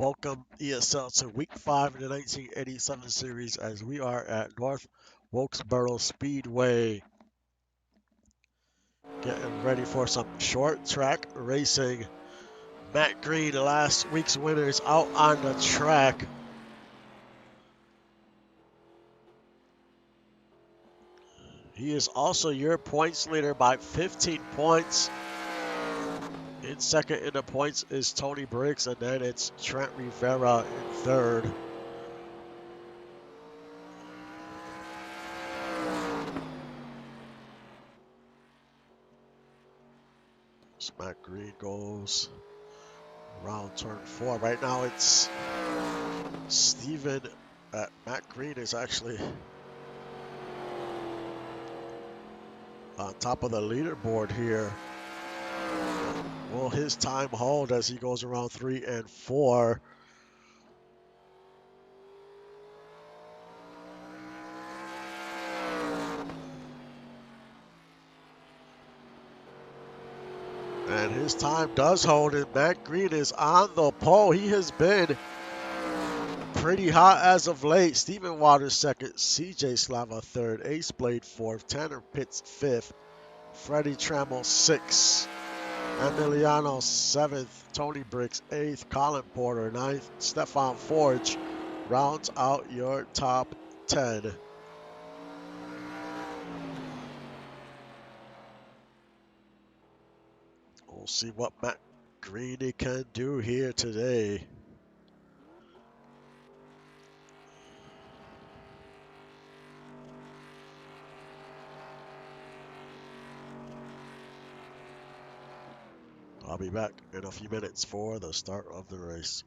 Welcome ESL to week 5 in the 1987 series as we are at North Wilkesboro Speedway. Getting ready for some short track racing. Matt Green, last week's winner, is out on the track. He is also your points leader by 15 points. In second in the points is Tony Briggs, and then it's Trent Rivera in third. So Matt Green goes around turn 4. Right now it's Steven. Matt Green is actually on top of the leaderboard here. Will his time hold as he goes around 3 and 4? And his time does hold, and Matt Green is on the pole. He has been pretty hot as of late. Stephen Waters second, CJ Slava third, Ace Blade fourth, Tanner Pitts fifth, Freddie Trammell sixth, Emiliano seventh, Tony Briggs eighth, Colin Porter ninth, Stefan Forge rounds out your top 10. We'll see what Matt Green can do here today. I'll be back in a few minutes for the start of the race.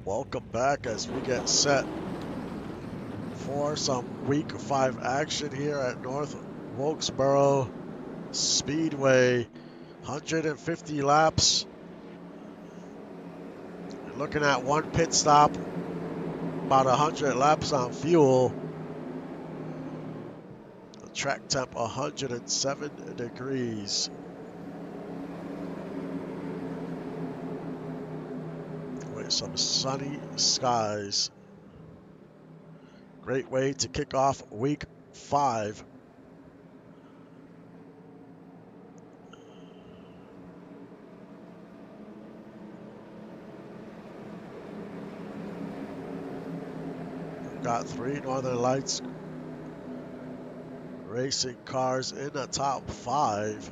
Welcome back as we get set for some week 5 action here at North Wilkesboro Speedway. 150 laps. You're looking at one pit stop, about 100 laps on fuel. The track temp 107 degrees. With some sunny skies. Great way to kick off week 5. Got 3 Northern Lights iRacing cars in the top 5.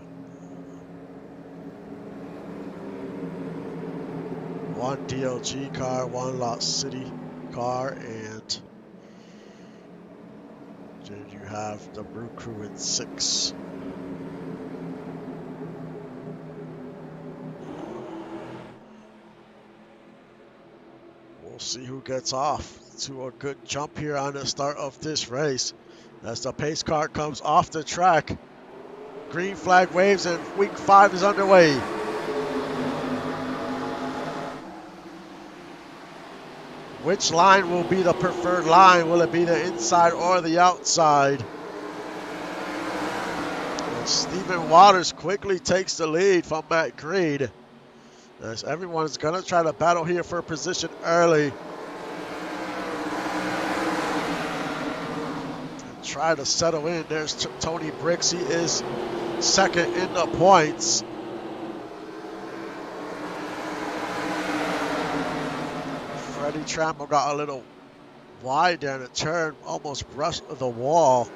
One DLG car, one Lot City car, and then you have the Brew Crew in 6. We'll see who gets off to a good jump here on the start of this race. As the pace car comes off the track, green flag waves and week 5 is underway. Which line will be the preferred line? Will it be the inside or the outside? And Stephen Waters quickly takes the lead from Matt Green, as everyone's going to try to battle here for position early. And try to settle in. There's Tony Briggs. He is second in the points. Freddie Trammell got a little wide there in the turn, almost brushed the wall.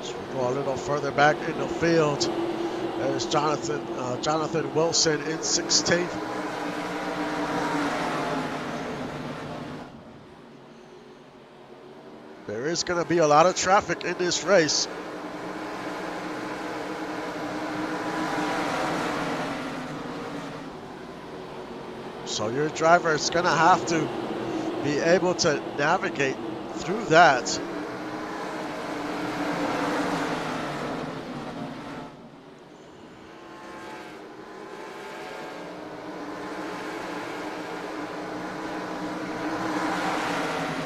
So we go a little further back in the field. There's Jonathan Wilson in 16th. There is going to be a lot of traffic in this race. So your driver is going to have to be able to navigate through that.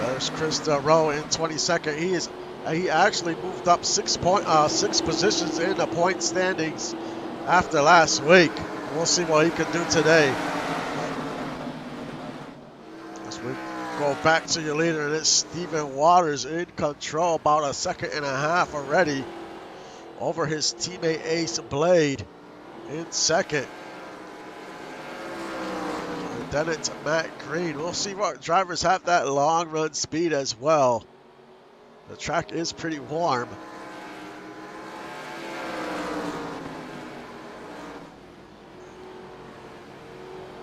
There's Chris Rowe in 22nd. He actually moved up 6 positions in the point standings after last week. We'll see what he can do today. We go back to your leader, and it's Stephen Waters in control, about 1.5 seconds already over his teammate Ace Blade in second. And then it's Matt Green. We'll see what drivers have that long run speed as well. The track is pretty warm.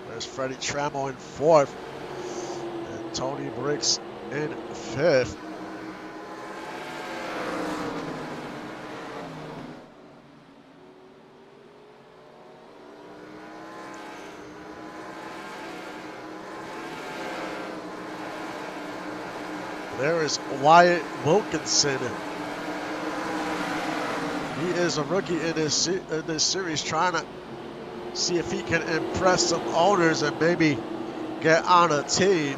There's Freddie Trammell in 4th. Tony Briggs in 5th. There is Wyatt Wilkinson. He is a rookie in this series, trying to see if he can impress some owners and maybe get on a team.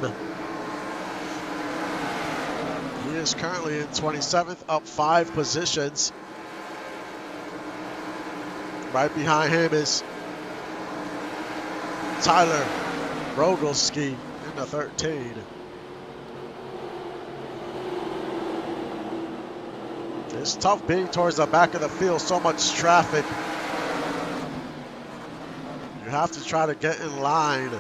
He is currently in 27th, up 5 positions. Right behind him is Tyler Rogalski in the 13. It's tough being towards the back of the field, so much traffic. You have to try to get in line.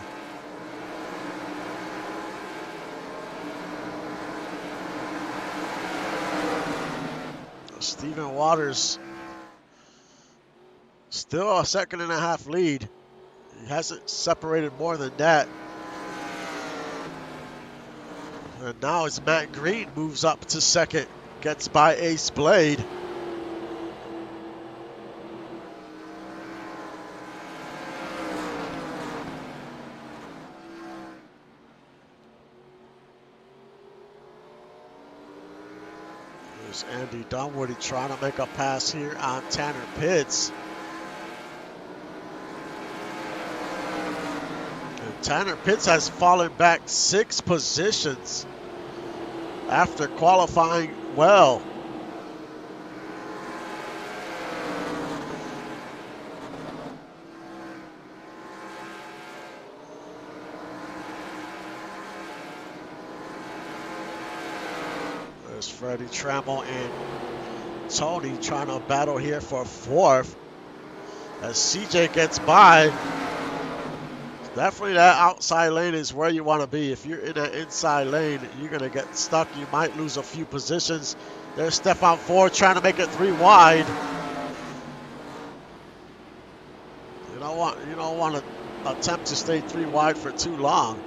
Stephen Waters still 1.5 seconds lead. He hasn't separated more than that. And now it's Matt Green moves up to second, gets by Ace Blade. There's Andy Dunwoody trying to make a pass here on Tanner Pitts. And Tanner Pitts has fallen back 6 positions after qualifying well. There's Freddie Trammell and Tony trying to battle here for 4th. As CJ gets by, Definitely that outside lane is where you want to be. If you're in that inside lane, you're going to get stuck. You might lose a few positions. There's Stefan Ford trying to make it 3 wide. You don't want to attempt to stay 3 wide for too long.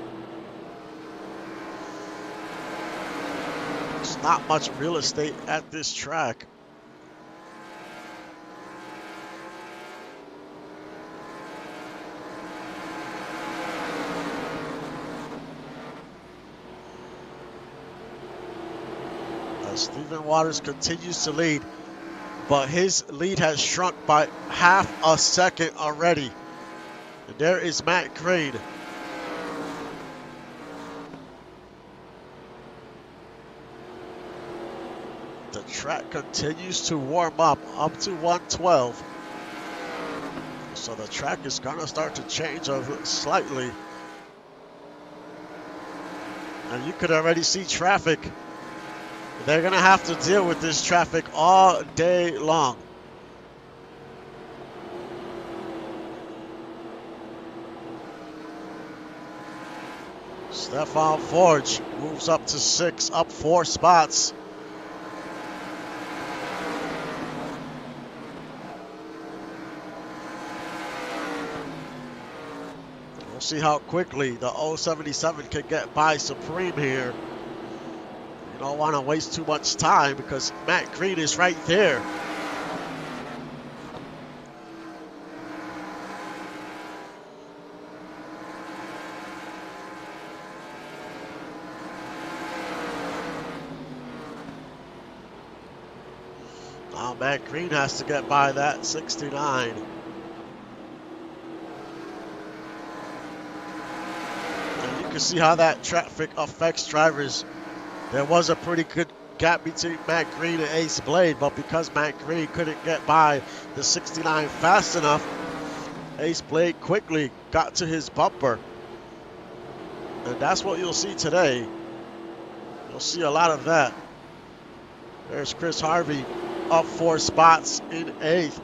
There's not much real estate at this track. Stephen Waters continues to lead, but his lead has shrunk by half a second already. And there is Matt Green. The track continues to warm up to 112. So the track is going to start to change slightly. And you could already see traffic. They're going to have to deal with this traffic all day long. Stefan Forge moves up to 6, up 4 spots. We'll see how quickly the 077 can get by Supreme here. You don't want to waste too much time because Matt Green is right there. Now Matt Green has to get by that 69. And you can see how that traffic affects drivers. There was a pretty good gap between Matt Green and Ace Blade, but because Matt Green couldn't get by the 69 fast enough, Ace Blade quickly got to his bumper. And that's what you'll see today. You'll see a lot of that. There's Chris Harvey up 4 spots in 8th.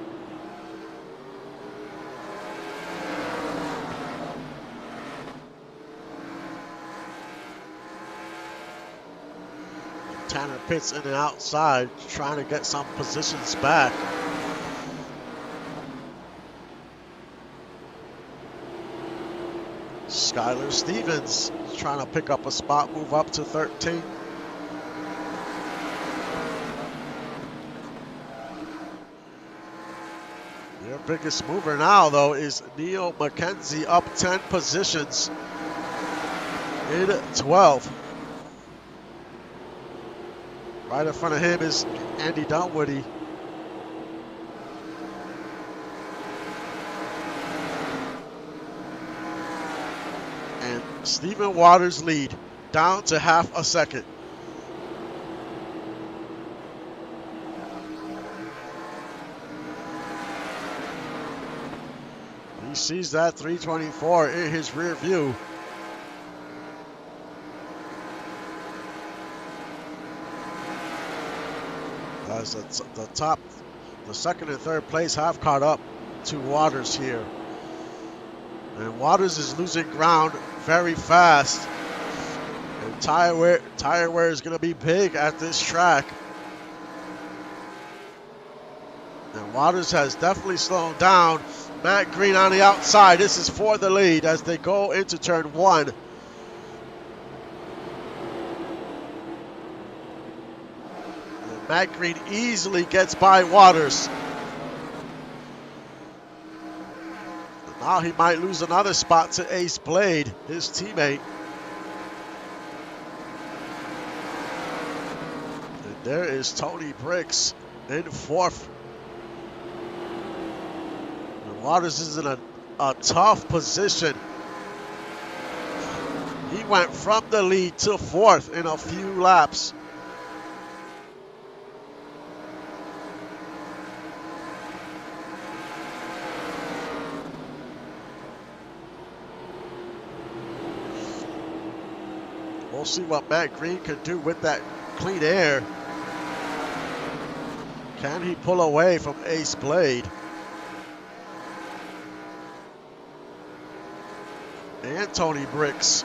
Tanner Pitts in and outside, trying to get some positions back. Skylar Stevens trying to pick up a spot, move up to 13. Their biggest mover now, though, is Neil McKenzie, up 10 positions in 12. Right in front of him is Andy Dunwoody. And Stephen Waters' lead down to half a second. He sees that 324 in his rear view. As the second and third place have caught up to Waters here. And Waters is losing ground very fast. And tire wear is going to be big at this track. And Waters has definitely slowed down. Matt Green on the outside. This is for the lead as they go into turn 1. Matt Green easily gets by Waters. And now he might lose another spot to Ace Blade, his teammate. And there is Tony Briggs in 4th. And Waters is in a tough position. He went from the lead to 4th in a few laps. We'll see what Matt Green can do with that clean air. Can he pull away from Ace Blade? and Tony Bricks.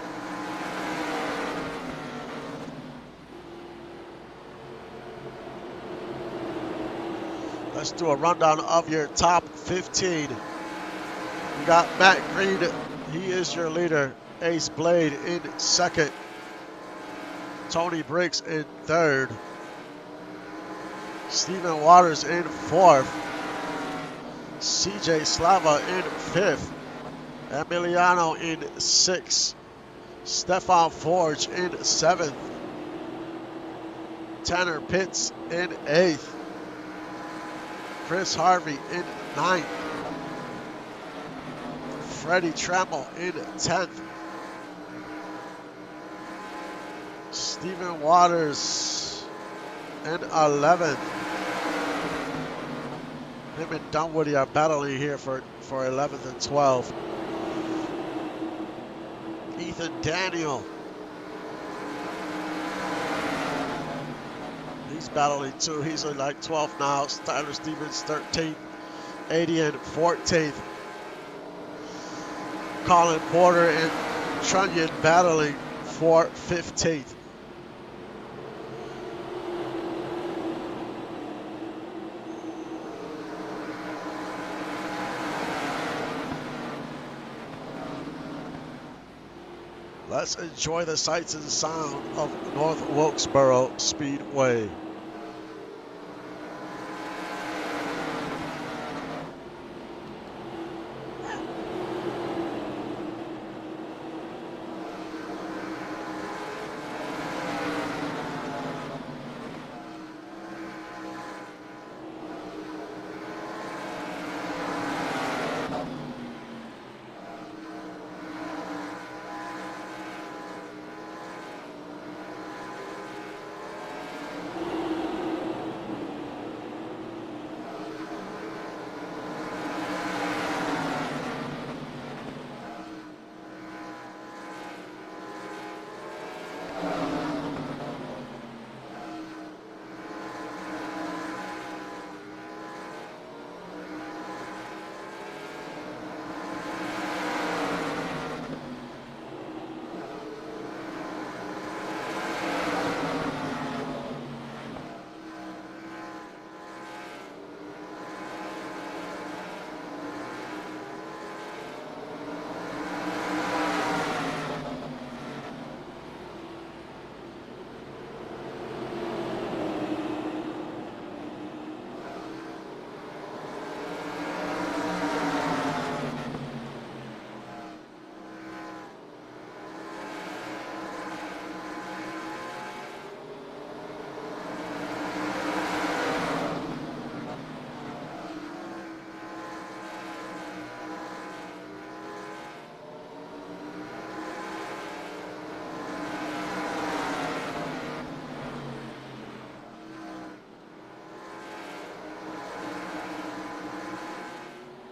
Let's do a rundown of your top 15. You got Matt Green, he is your leader. Ace Blade in second. Tony Bricks in third. Stephen Waters in fourth. CJ Slava in fifth. Emiliano in sixth. Stefan Forge in seventh. Tanner Pitts in eighth. Chris Harvey in ninth. Freddie Trammell in 10th. Stephen Waters in 11th. Him and Dunwoody are battling here for 11th and 12th. Ethan Daniel. He's battling too. He's in like 12th now. Tyler Stevens 13th. 80 and 14th. Colin Porter and Trunnion battling for 15th. Let's enjoy the sights and sound of North Wilkesboro Speedway.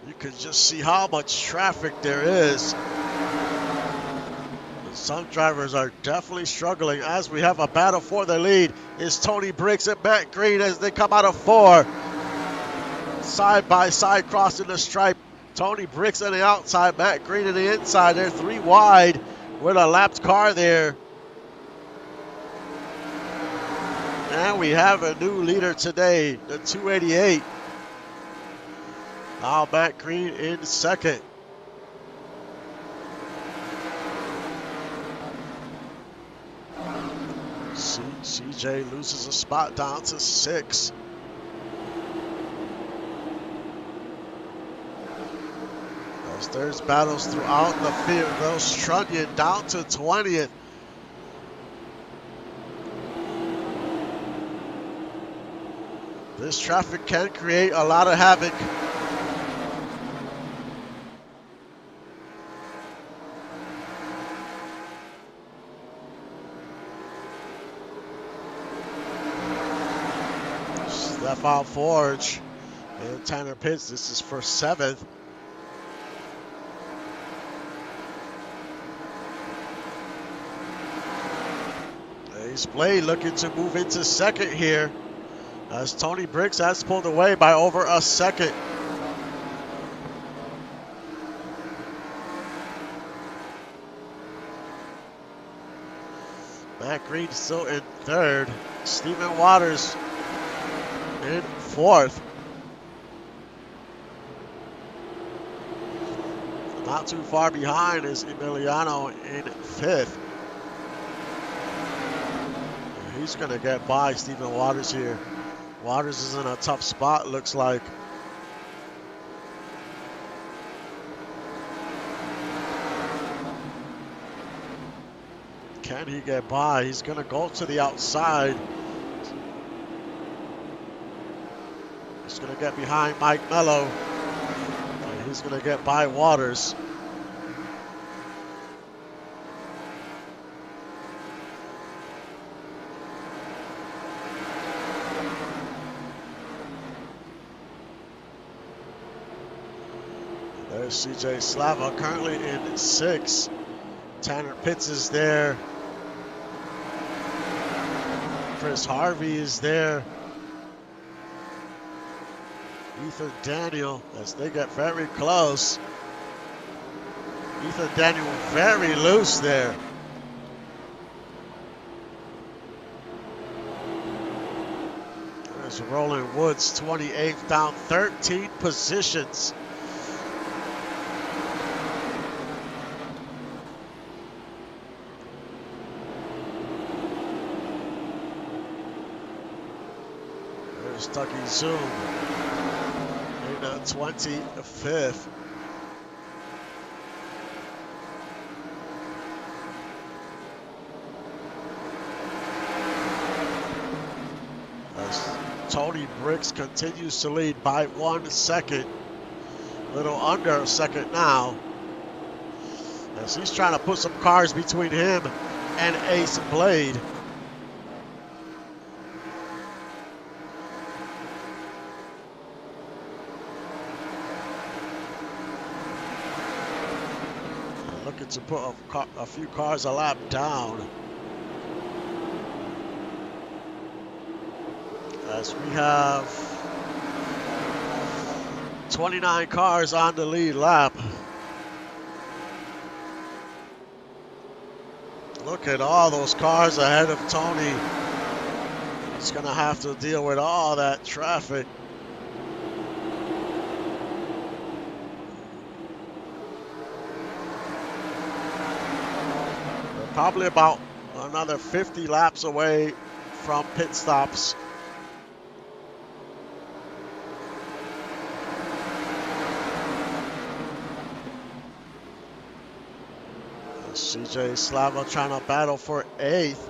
You can just see how much traffic there is. Some drivers are definitely struggling as we have a battle for the lead. It's Tony Bricks and Matt Green as they come out of 4. Side by side crossing the stripe. Tony Bricks on the outside, Matt Green on the inside. They're 3 wide with a lapped car there. And we have a new leader today, the 288. Now Matt Green in second. CJ loses a spot down to 6. There's battles throughout the field. Those Trunnion down to 20th. This traffic can create a lot of havoc. Stefan Forge and Tanner Pitts. This is for 7th. Ace Blade looking to move into second here as Tony Bricks has pulled away by over a second. Matt Green still in third. Stephen Waters in fourth. Not too far behind is Emiliano in fifth. He's going to get by Stephen Waters here. Waters is in a tough spot, looks like. Can he get by? He's going to go to the outside. He's going to get behind Mike Mello. And he's going to get by Waters. There's CJ Slava currently in sixth. Tanner Pitts is there. Chris Harvey is there. Ethan Daniel, as they get very close. Ethan Daniel very loose there. There's Roland Woods, 28th, down 13 positions. Tucky Zoom in 25th. As Tony Briggs continues to lead by 1 second, a little under a second now, as he's trying to put some cars between him and Ace Blade. To put a few cars a lap down. As we have 29 cars on the lead lap. Look at all those cars ahead of Tony. He's gonna have to deal with all that traffic. Probably about another 50 laps away from pit stops. CJ Slava trying to battle for 8th.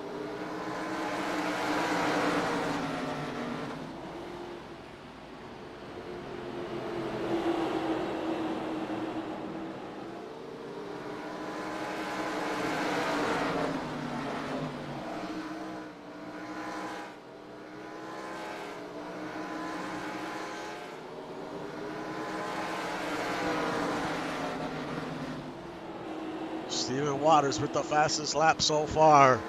Stephen Waters with the fastest lap so far.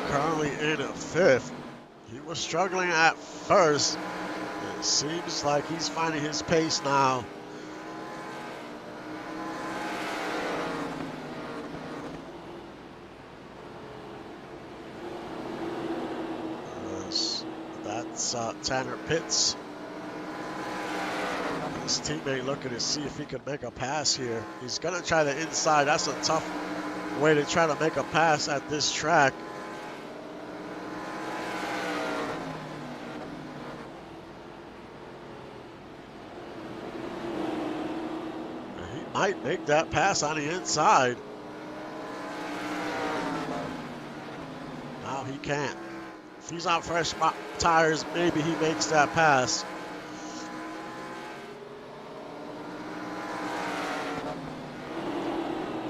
Currently in 5th. He was struggling at first. It seems like he's finding his pace now. That's Tanner Pitts. His teammate looking to see if he can make a pass here. He's going to try the inside. That's a tough way to try to make a pass at this track. He might make that pass on the inside. Now he can't. If he's on fresh tires, maybe he makes that pass.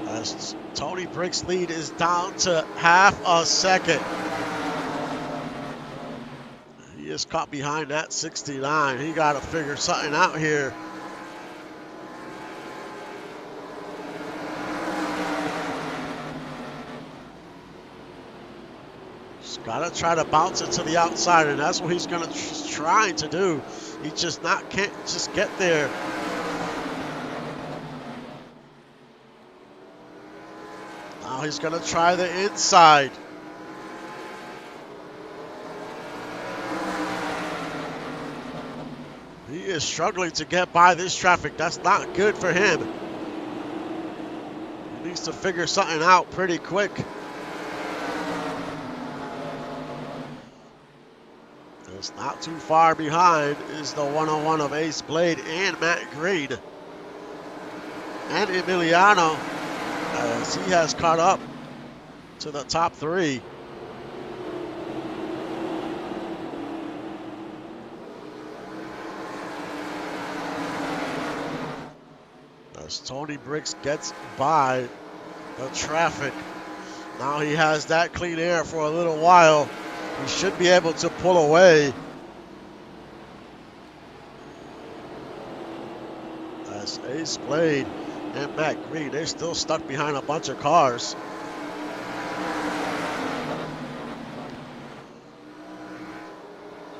As Tony Briggs' lead is down to half a second. He is caught behind that 69. He got to figure something out here. He's got to try to bounce it to the outside, and that's what he's going to trying to do. He just can't just get there. he's going to try the inside. He is struggling to get by this traffic. That's not good for him. He needs to figure something out pretty quick. It's not too far behind is the one-on-one of Ace Blade and Matt Green. And Emiliano, as he has caught up to the top three. As Tony Briggs gets by the traffic. Now he has that clean air for a little while. He should be able to pull away. As Ace Blade and Matt Green, they're still stuck behind a bunch of cars.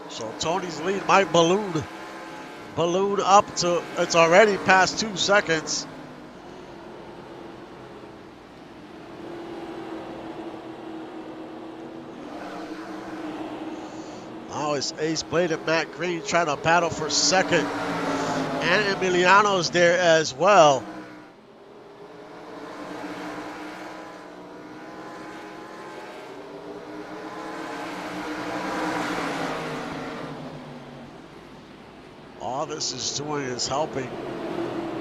So Tony's lead might balloon up to, it's already past 2 seconds. Now it's Ace Blade and Matt Green trying to battle for second. And Emiliano's there as well. All this is doing is helping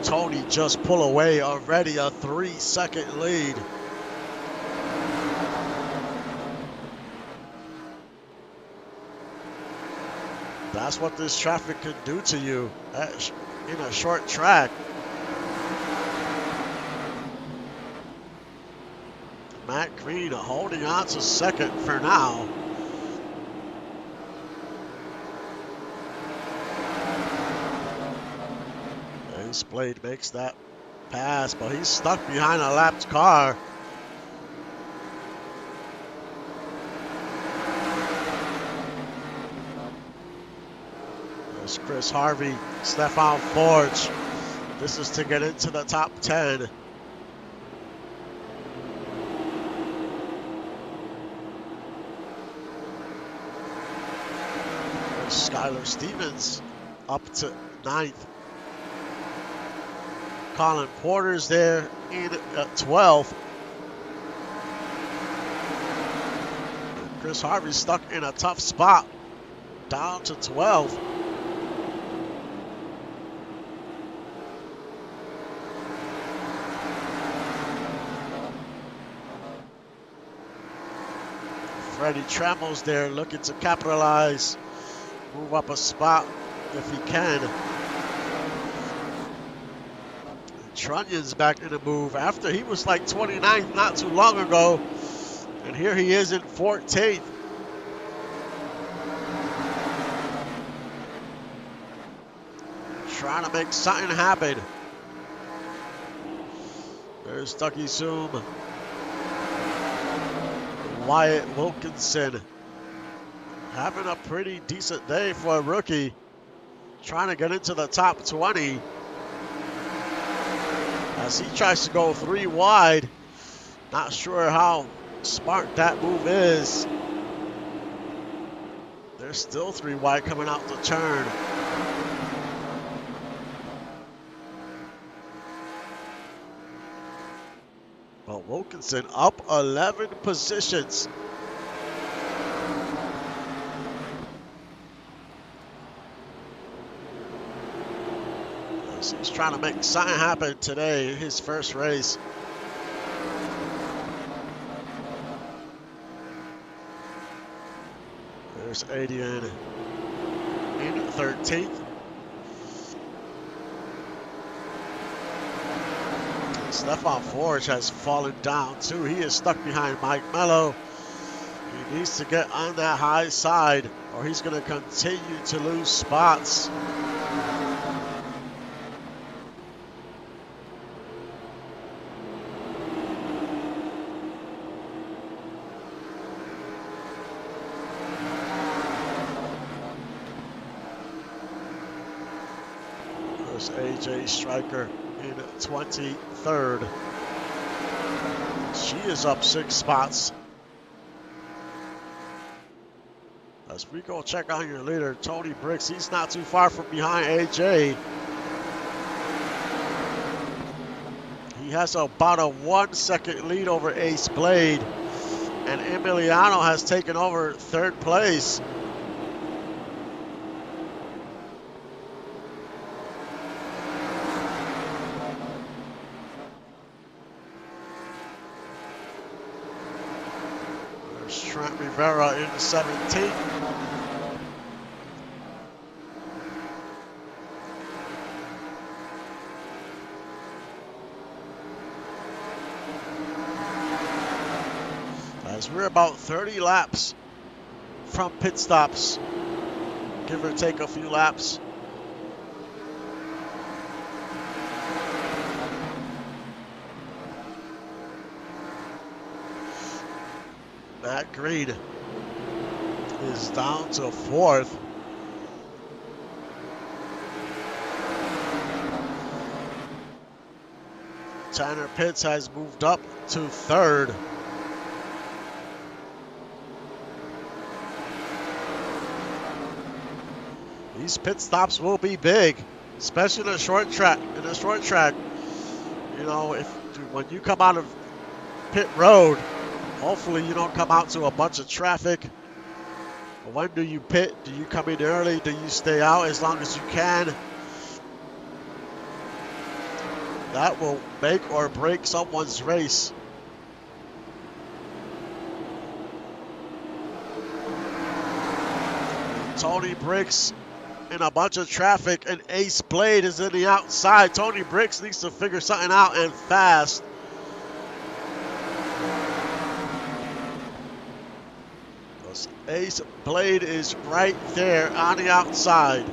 Tony just pull away. Already a 3-second lead. That's what this traffic can do to you in a short track. Matt Green holding on to second for now. Ace Blade makes that pass, but he's stuck behind a lapped car. There's Chris Harvey, Stefan Forge. This is to get into the top 10. There's Skylar Stevens up to 9th. Colin Porter's there in 12th. Chris Harvey's stuck in a tough spot, down to 12th. Freddie Trammell's there looking to capitalize, move up a spot if he can. Trunyon's back in the move after he was like 29th not too long ago. And here he is in 14th. Trying to make something happen. There's Ducky Zoom. Wyatt Wilkinson having a pretty decent day for a rookie. Trying to get into the top 20. As he tries to go 3 wide. Not sure how smart that move is. There's still 3 wide coming out the turn. But Wilkinson up 11 positions. He's trying to make something happen today, his first race. There's Adrian in 13th. Stefan Forge has fallen down too. He is stuck behind Mike Mello. He needs to get on that high side or he's going to continue to lose spots. AJ Stryker in 23rd. She is up 6 spots. As we go check on your leader, Tony Bricks, he's not too far from behind AJ. He has about a 1 second lead over Ace Blade. And Emiliano has taken over 3rd place. There's Trent Rivera in 17th. As we're about 30 laps from pit stops, give or take a few laps. Matt Green is down to 4th. Tanner Pitts has moved up to 3rd. These pit stops will be big, especially in a short track. You know, when you come out of pit road, hopefully you don't come out to a bunch of traffic. But when do you pit? Do you come in early? Do you stay out as long as you can? That will make or break someone's race. Tony Bricks in a bunch of traffic, and Ace Blade is in the outside. Tony Bricks needs to figure something out, and fast. Ace Blade is right there on the outside.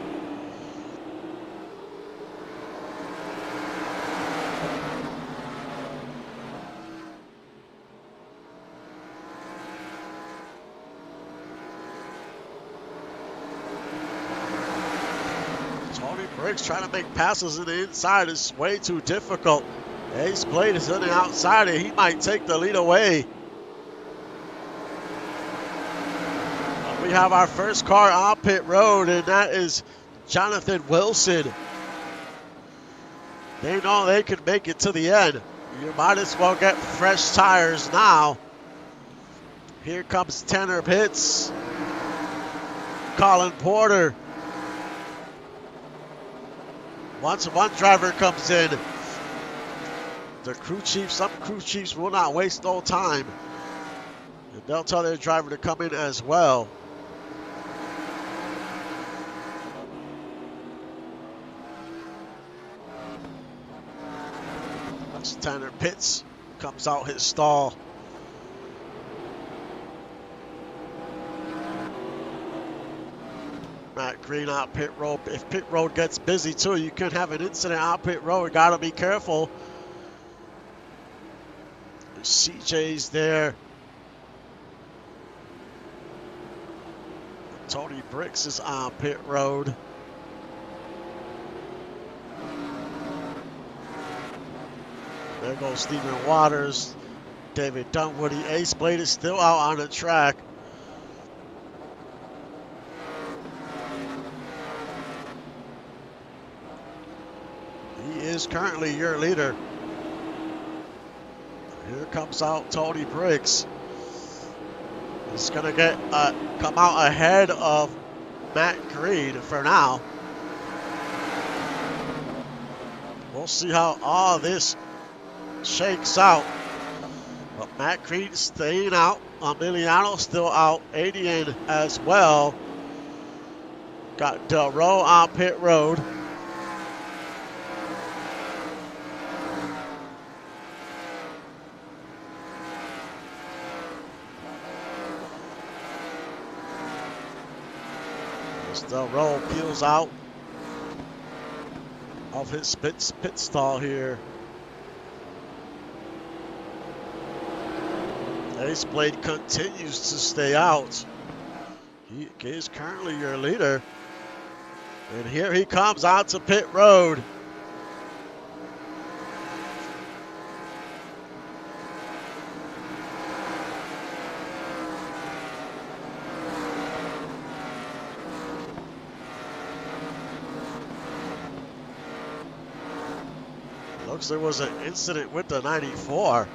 Tony Bricks trying to make passes in the inside is way too difficult. Ace Blade is on the outside, and he might take the lead away. We have our first car on pit road, and that is Jonathan Wilson. They know they can make it to the end. You might as well get fresh tires now. Here comes Tanner Pitts. Colin Porter. Once one driver comes in, the crew chief, some crew chiefs will not waste no time. And they'll tell their driver to come in as well. That's Tanner Pitts, comes out his stall. Matt Green out pit road. If pit road gets busy too, you can have an incident out pit road. You gotta be careful. CJ's there. Tony Bricks is on pit road. There goes Stephen Waters. David Dunwoody. Ace Blade is still out on the track. He is currently your leader. Here comes out Tony Bricks. He's gonna come out ahead of Matt Green for now. We'll see how all this shakes out. But Matt Green staying out. Emiliano still out. Adian as well. Got Del Rowe on pit road. Del Rowe peels out of his pit stall here. Ace Blade continues to stay out. He is currently your leader. And here he comes out to pit road. Looks there was an incident with the 94.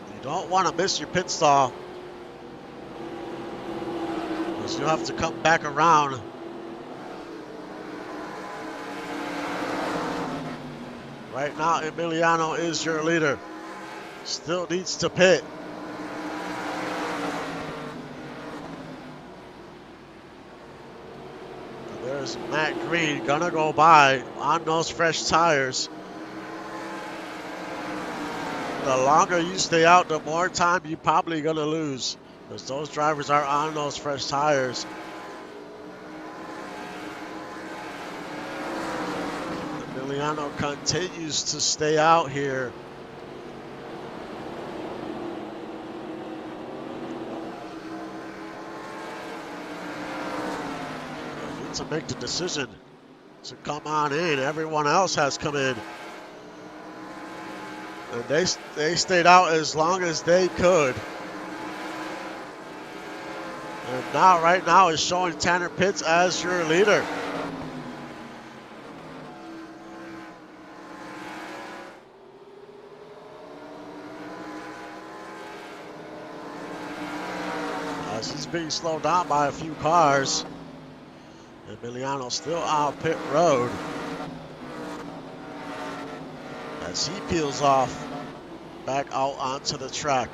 You don't want to miss your pit stall, because you'll have to come back around. Right now, Emiliano is your leader. Still needs to pit. There's Matt Green gonna go by on those fresh tires. The longer you stay out, the more time you're probably gonna lose, because those drivers are on those fresh tires. Emiliano continues to stay out here. Need to make the decision to come on in. Everyone else has come in. And they stayed out as long as they could. And now, right now, is showing Tanner Pitts as your leader. As he's being slowed down by a few cars. Emiliano still on pit road. As he peels off back out onto the track.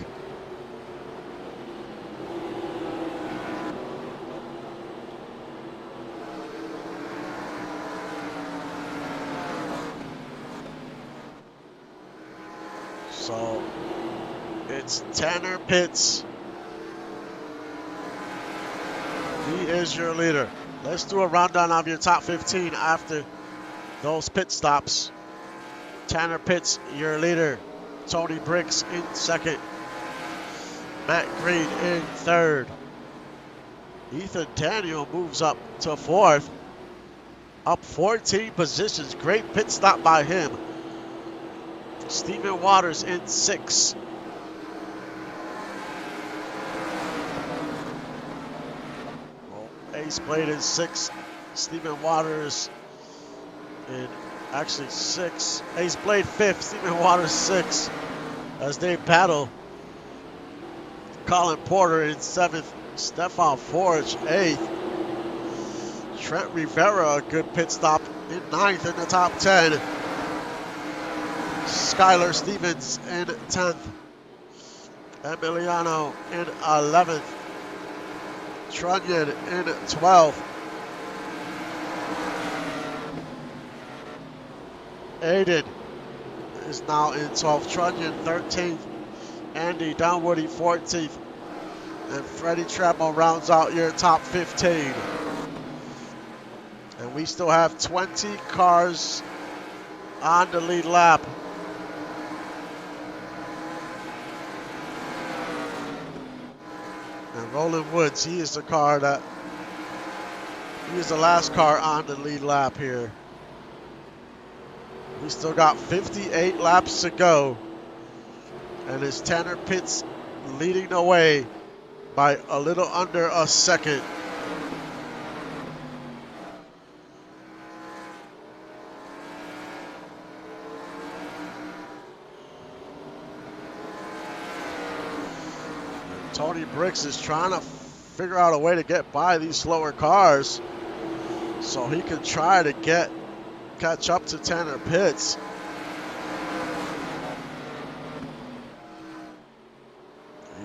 So it's Tanner Pitts. He is your leader. Let's do a rundown of your top 15 after those pit stops. Tanner Pitts, your leader. Tony Briggs in second. Matt Green in third. Ethan Daniel moves up to fourth. Up 14 positions. Great pit stop by him. Stephen Waters in sixth. Ace Blade in sixth. Stephen Waters in actually sixth. Ace Blade fifth. Stephen Waters sixth. As they battle. Colin Porter in seventh. Stefan Forge eighth. Trent Rivera, a good pit stop in ninth in the top 10. Skylar Stevens in 10th. Emiliano in 11th. Trunyan in 12th. Aiden is now in 12th. Trunyan 13th. Andy Downwoody 14th. And Freddie Tremo rounds out your top 15. And we still have 20 cars on the lead lap. And Roland Woods, he is the last car on the lead lap here. We still got 58 laps to go. And it's Tanner Pitts leading the way by a little under a second. Tony Briggs is trying to figure out a way to get by these slower cars so he can try to catch up to Tanner Pitts.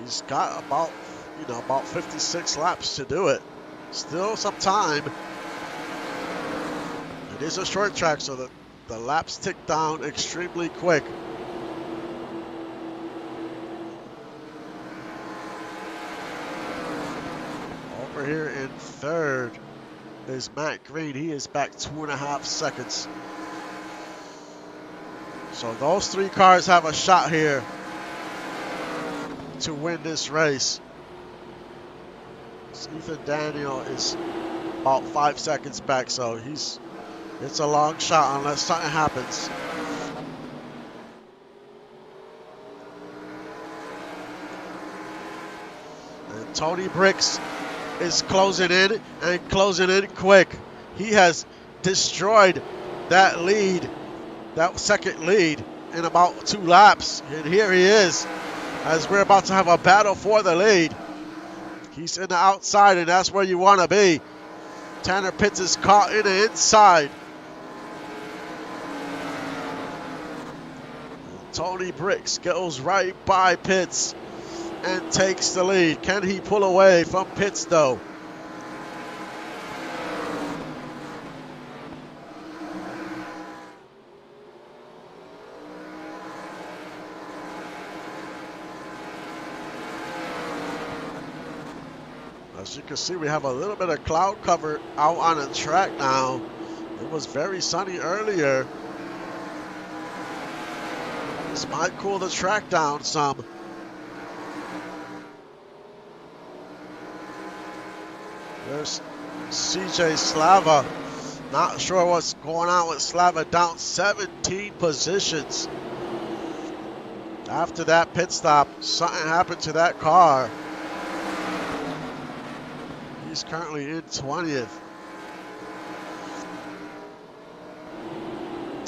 He's got about 56 laps to do it. Still some time. It is a short track, so the laps tick down extremely quick. Over here in third is Matt Green. He is back 2.5 seconds. So those three cars have a shot here to win this race. Ethan Daniel is about 5 seconds back, so it's a long shot unless something happens. Tony Bricks is closing in and closing in quick. He has destroyed that lead, that second lead, in about 2 laps. And here he is, as we're about to have a battle for the lead. He's in the outside, and that's where you want to be. Tanner Pitts is caught in the inside. Tony Bricks goes right by Pitts and takes the lead. Can he pull away from Pitts, though? As you can see, we have a little bit of cloud cover out on the track now. It was very sunny earlier. This might cool the track down some. There's CJ Slava. Not sure what's going on with Slava, down 17 positions. After that pit stop, something happened to that car. He's currently in 20th.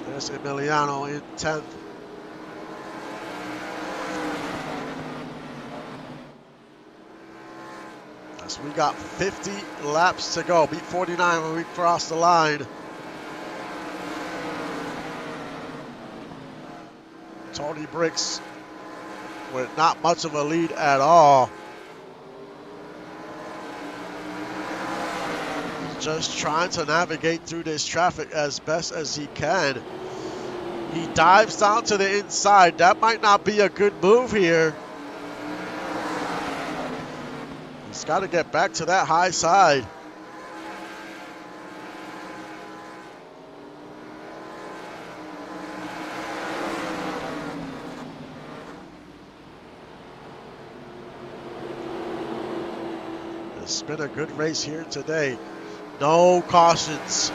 There's Emiliano in 10th. So we got 50 laps to go. Beat 49 when we cross the line. Tony Bricks with not much of a lead at all. Just trying to navigate through this traffic as best as he can. He dives down to the inside. That might not be a good move here. He's got to get back to that high side. It's been a good race here today. No cautions.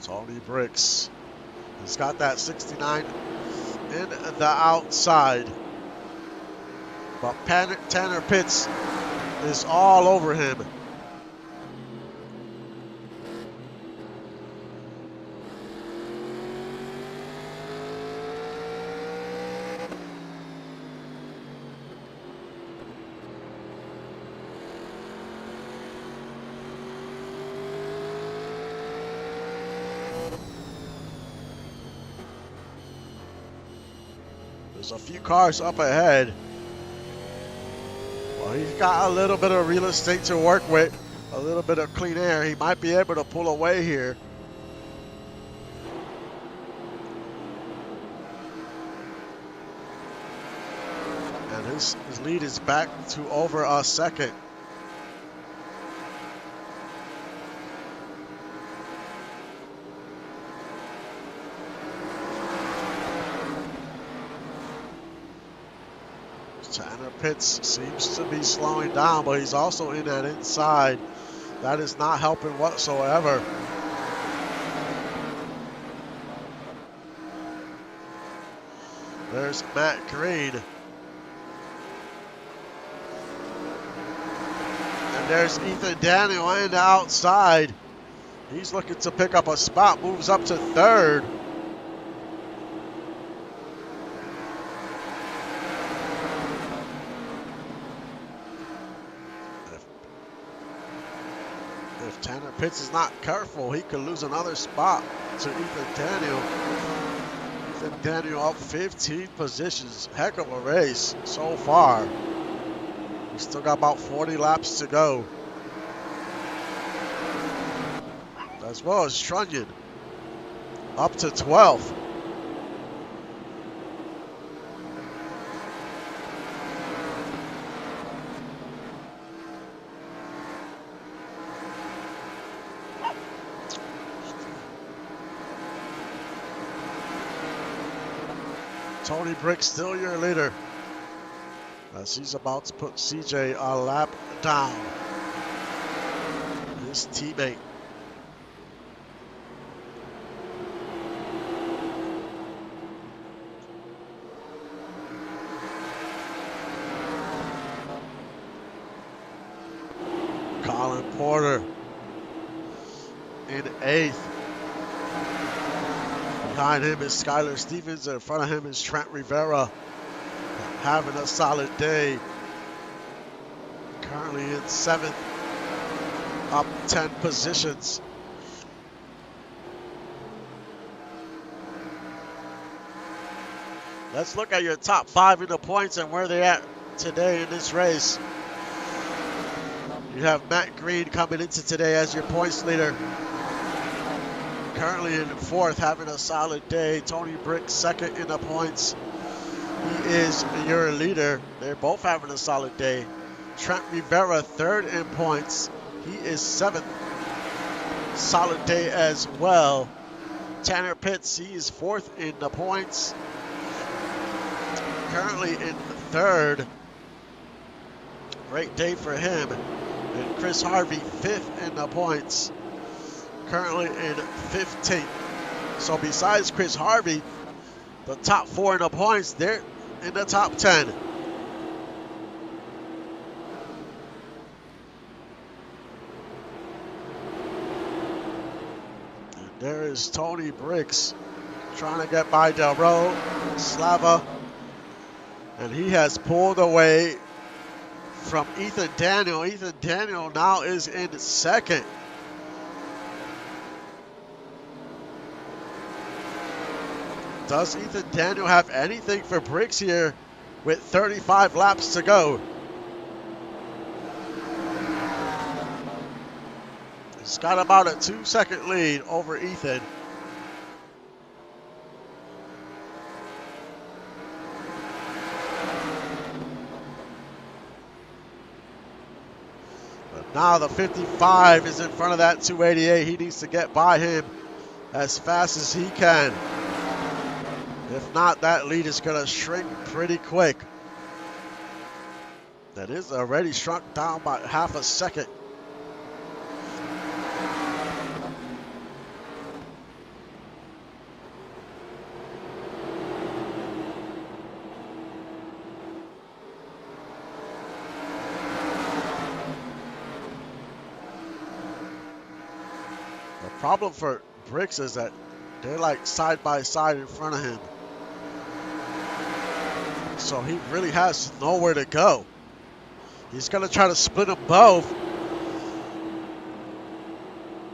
Tony Bricks. He's got that 69 in the outside. But Tanner Pitts is all over him. There's a few cars up ahead. Well, he's got a little bit of real estate to work with, a little bit of clean air. He might be able to pull away here. And his lead is back to over a second. Tanner Pitts seems to be slowing down, but he's also in that inside. That is not helping whatsoever. There's Matt Green. And there's Ethan Daniel on the outside. He's looking to pick up a spot, moves up to third. If Tanner Pitts is not careful, he could lose another spot to Ethan Daniel. Ethan Daniel up 15 positions. Heck of a race so far. We still got about 40 laps to go. As well as Trunnion up to 12th. Tony Bricks still your leader, as he's about to put CJ a lap down. his teammate. Colin Porter in 8th. Behind him is Skylar Stevens. In front of him is Trent Rivera, having a solid day. Currently in 7th, up 10 positions. Let's look at your top 5 in the points and where they're at today in this race. You have Matt Green coming into today as your points leader. Currently in 4th, having a solid day. Tony Bricks 2nd in the points. He is your leader. They're both having a solid day. Trent Rivera 3rd in points. He is 7th. Solid day as well. Tanner Pitts, he is 4th in the points. Currently in 3rd. Great day for him. And Chris Harvey 5th in the points. Currently in 15th. So besides Chris Harvey, the top 4 in the points, they're in the top 10. And there is Tony Bricks trying to get by Delro Slava. And he has pulled away from Ethan Daniel. Ethan Daniel now is in 2nd. Does Ethan Daniel have anything for Bricks here with 35 laps to go? He's got about a 2-second lead over Ethan. Now the 55 is in front of that 288. He needs to get by him as fast as he can. If not, that lead is going to shrink pretty quick. That is already shrunk down by half a second. The problem for Bricks is that they're like side by side in front of him. So he really has nowhere to go. He's going to try to split them both.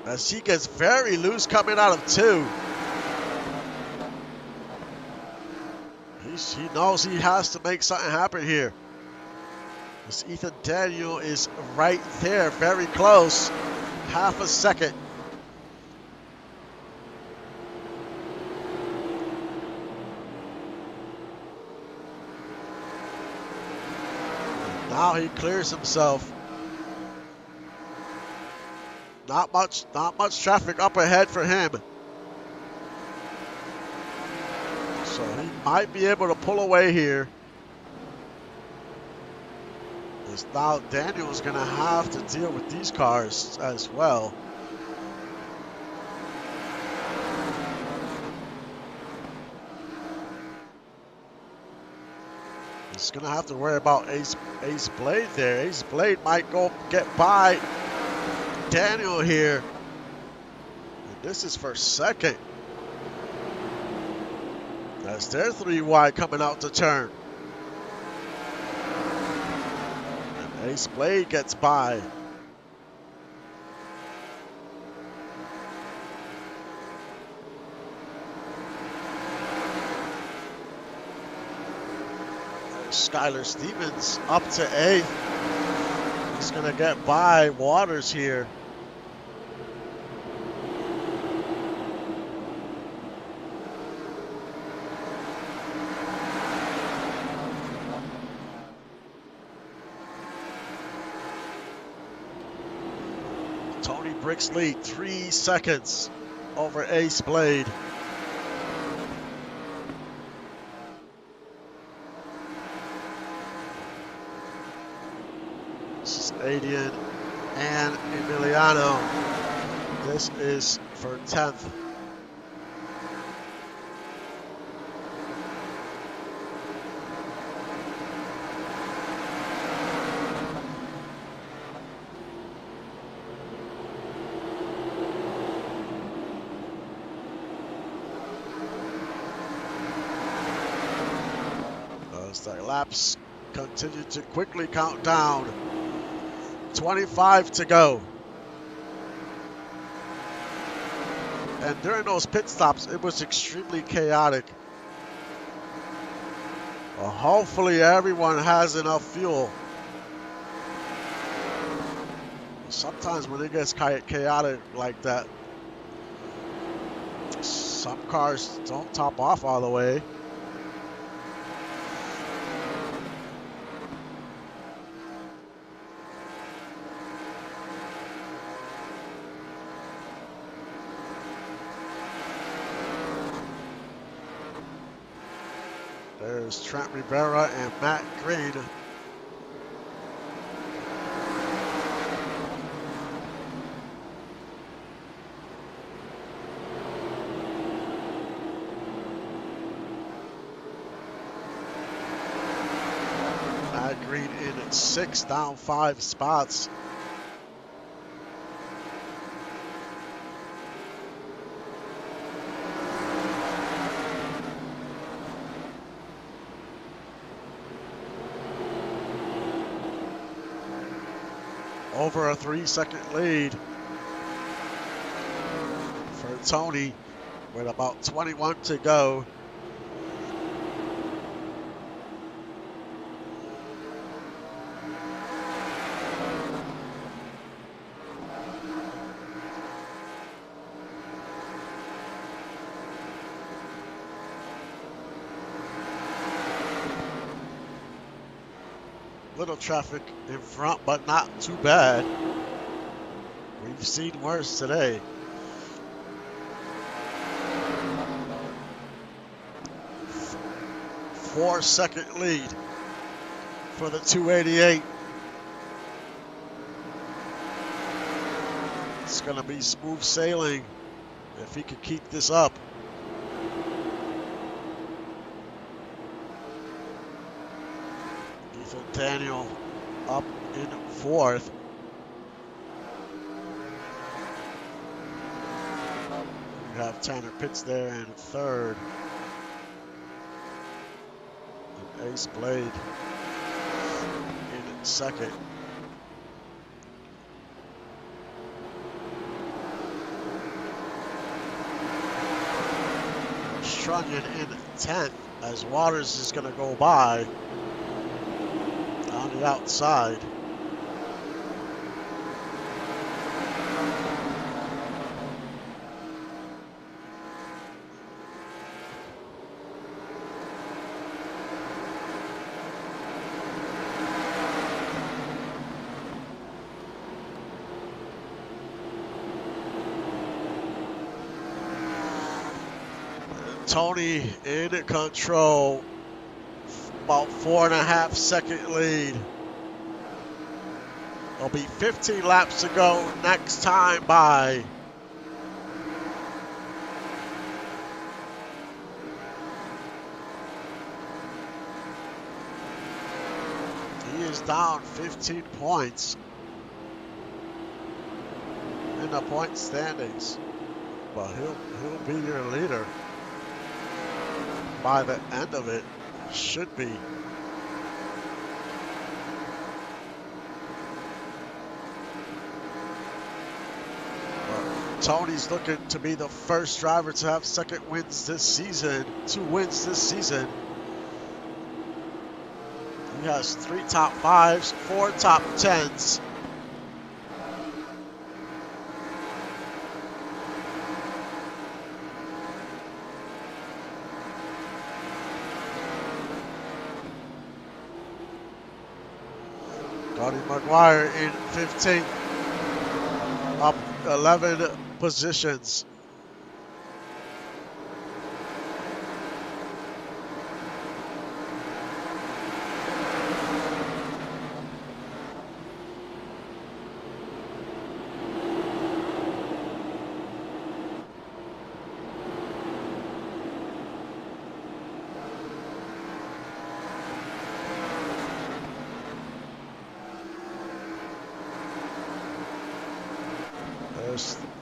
As he gets very loose coming out of 2. He knows he has to make something happen here. This Ethan Daniel is right there, very close. Half a second. Now he clears himself. Not much traffic up ahead for him. So he might be able to pull away here. Because now Daniel's going to have to deal with these cars as well. He's going to have to worry about Ace Blade there. Ace Blade might go get by Daniel here. And this is for 2nd. As they're 3 wide coming out to turn. And Ace Blade gets by. Skylar Stevens up to 8th. He's going to get by Waters here. Tony Bricks lead 3 seconds over Ace Blade. This is Adian and Emiliano. This is for 10th. As the laps continue to quickly count down. 25 to go. And during those pit stops, it was extremely chaotic. Well, hopefully everyone has enough fuel. Sometimes when it gets chaotic like that, some cars don't top off all the way. There's Trent Rivera and Matt Green. Matt Green in 6, down 5 spots. Over a 3-second lead for Tony with about 21 to go. Little traffic in front, but not too bad. We've seen worse today. Four-second lead for the 288. It's going to be smooth sailing if he can keep this up. Ethan Daniel up in 4th. We have Tanner Pitts there in 3rd. And Ace Blade in 2nd. Strunion in 10th as Waters is going to go by on the outside. Tony in control, about 4.5-second lead. There'll be 15 laps to go next time by. He is down 15 points in the point standings, but he'll be your leader by the end of it. Should be. Tony's looking to be the first driver to have 2 wins this season. He has 3 top 5s, 4 top 10s. Cody McGuire in 15th, up 11 positions.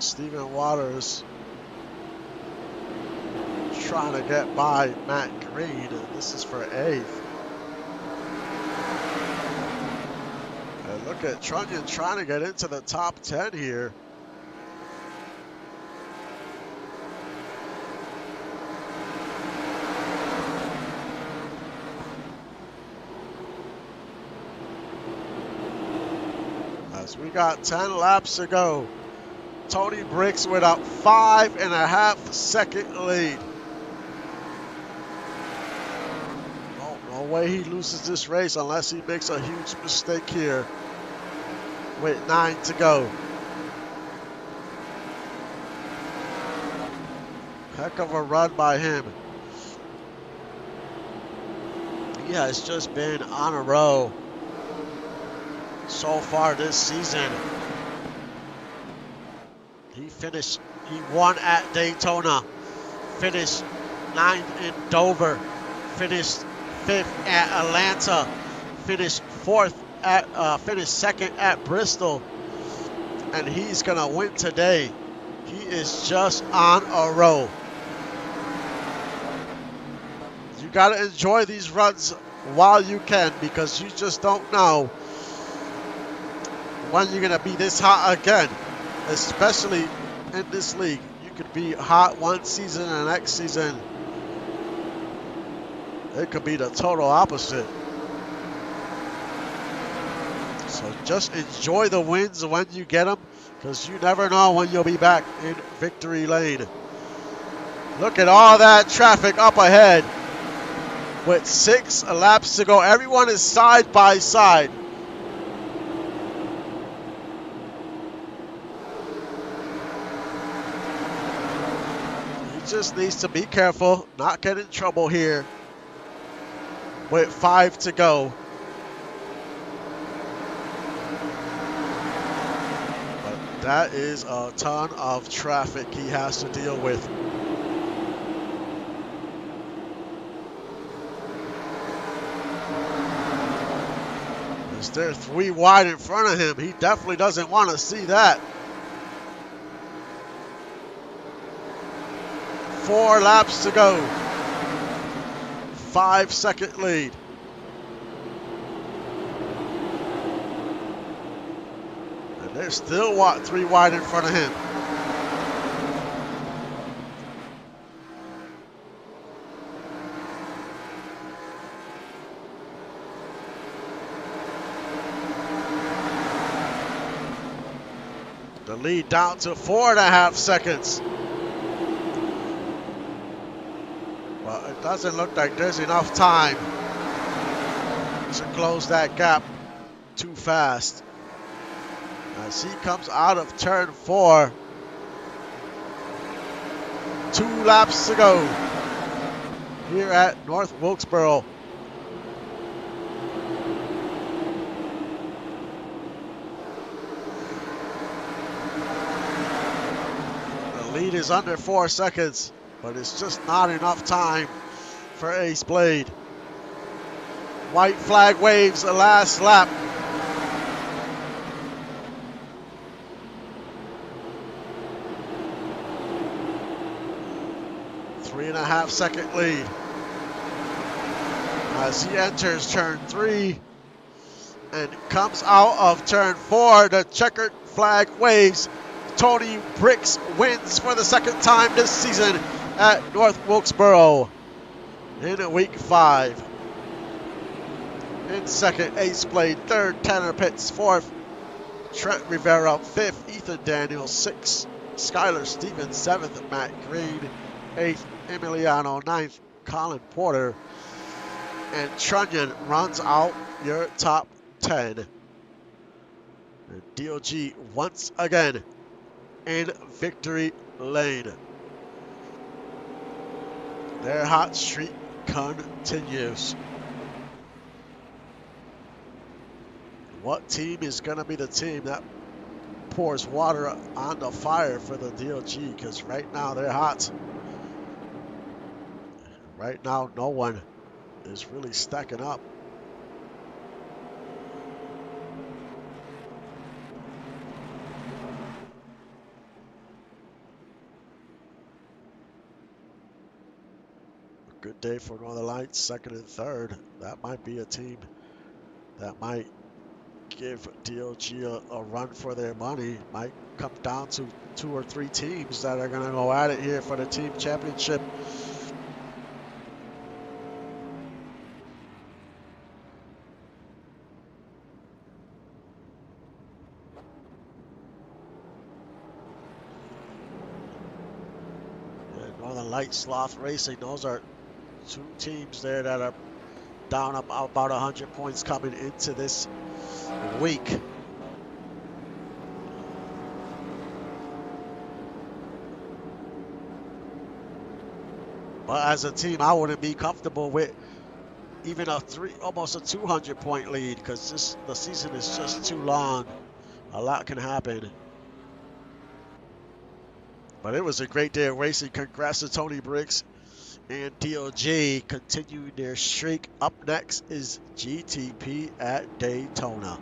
Stephen Waters trying to get by Matt Green. This is for 8th. And look at Trunnion trying to get into the top 10 here. As we got 10 laps to go. Tony Bricks with a 5.5 second lead. No way he loses this race unless he makes a huge mistake here. With 9 to go. Heck of a run by him. He has just been on a roll so far this season. He won at Daytona, finished 9th in Dover, finished 5th at Atlanta, finished 2nd at Bristol, and he's gonna win today. He is just on a roll. You gotta enjoy these runs while you can, because you just don't know when you're gonna be this hot again, especially in this league. You could be hot one season and next season it could be the total opposite. So just enjoy the wins when you get them, because you never know when you'll be back in victory lane. Look at all that traffic up ahead. With 6 laps to go, everyone is side by side. He just needs to be careful, not get in trouble here. With 5 to go. But that is a ton of traffic he has to deal with. Is there 3 wide in front of him? He definitely doesn't want to see that. 4 laps to go. 5-second lead. And there's still 3 wide in front of him. The lead down to 4.5 seconds. Well, it doesn't look like there's enough time to close that gap too fast. As he comes out of turn 4. 2 laps to go here at North Wilkesboro. The lead is under 4 seconds. But it's just not enough time for Ace Blade. White flag waves the last lap. Three and a half second lead. As he enters turn 3 and comes out of turn 4, the checkered flag waves. Tony Bricks wins for the 2nd time this season at North Wilkesboro in week 5. In 2nd, Ace Blade. 3rd, Tanner Pitts. 4th, Trent Rivera. 5th, Ethan Daniels. 6th, Skylar Stevens. 7th, Matt Green. 8th, Emiliano. 9th, Colin Porter. And Trunnion runs out your top 10. And DOG once again in victory lane. Their hot streak continues. What team is going to be the team that pours water on the fire for the DOG? Because right now they're hot. Right now no one is really stacking up. Good day for Northern Lights, second and third. That might be a team that might give DLG a run for their money. Might come down to 2 or 3 teams that are going to go at it here for the team championship. Yeah, Northern Lights, Sloth Racing, those are 2 teams there that are down about 100 points coming into this week. But as a team, I wouldn't be comfortable with even almost a 200-point lead because the season is just too long. A lot can happen. But it was a great day of racing. Congrats to Tony Briggs and DLG continuing their streak. Up next is GTP at Daytona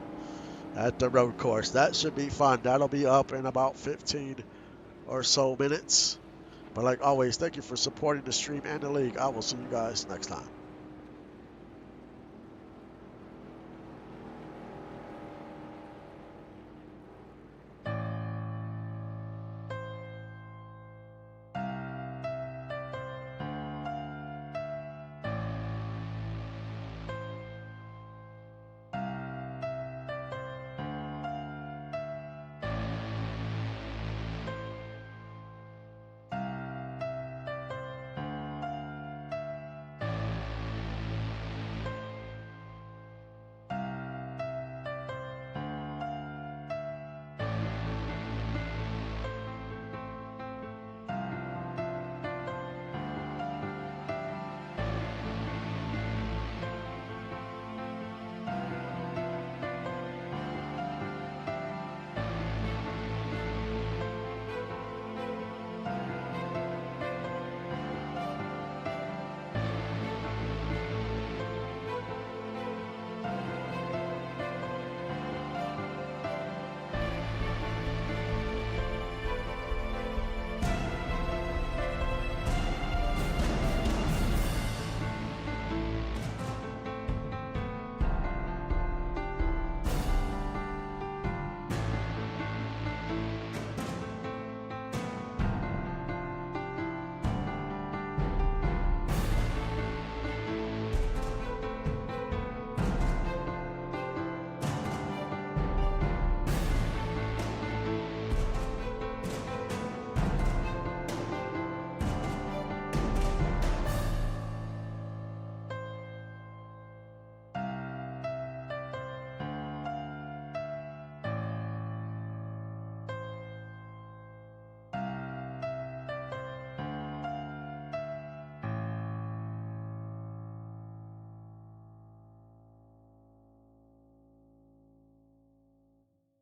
at the road course. That should be fun. That'll be up in about 15 or so minutes. But like always, thank you for supporting the stream and the league. I will see you guys next time.